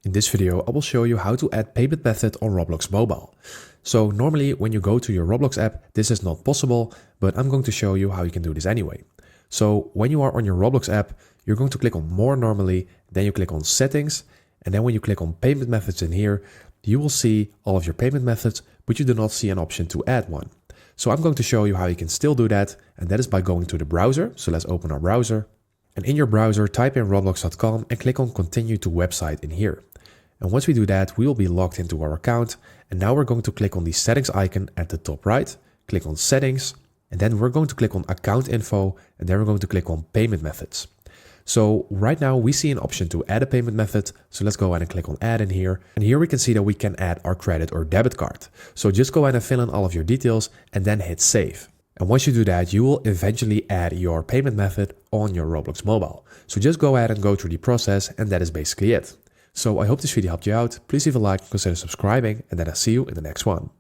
In this video, I will show you how to add payment method on Roblox Mobile. So normally when you go to your Roblox app, this is not possible, but I'm going to show you how you can do this anyway. So when you are on your Roblox app, you're going to click on More normally, then you click on Settings, and then when you click on Payment Methods in here, you will see all of your payment methods, but you do not see an option to add one. So I'm going to show you how you can still do that, and that is by going to the browser. So let's open our browser. And in your browser, type in roblox.com and click on Continue to Website in here. And once we do that, we will be logged into our account. And now we're going to click on the settings icon at the top right, click on settings, and then we're going to click on account info, and then we're going to click on payment methods. So right now we see an option to add a payment method. So let's go ahead and click on add in here. And here we can see that we can add our credit or debit card. So just go ahead and fill in all of your details and then hit save. And once you do that, you will eventually add your payment method on your Roblox Mobile. So just go ahead and go through the process, and that is basically it. So I hope this video helped you out. Please leave a like and consider subscribing, and then I'll see you in the next one.